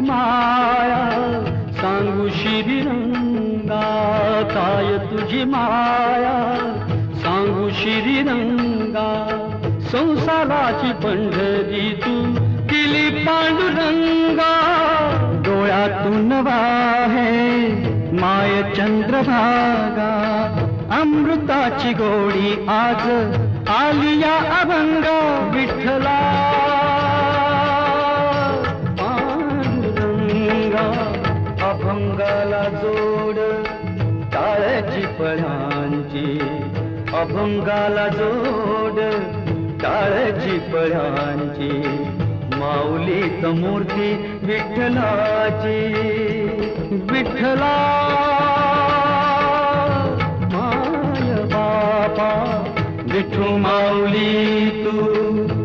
माया सांगू श्रीरंगा, काय तुझी माया सांगू श्रीरंगा. संसाराची पंढरी तू दिली पांडुरंगा, डोळ्यातून वाहे माय चंद्रभागा. अमृताची गोडी आज आली या अभंगा, विठ्ठला पांडुरंगा. अभंगाला जोड टाळ्याची पळांची, अभंगाला जोड टाळ्याची पळांची. माऊलीत मूर्ती विठ्ठलाची, विठ्ठला माय बापा विठू माऊली तू.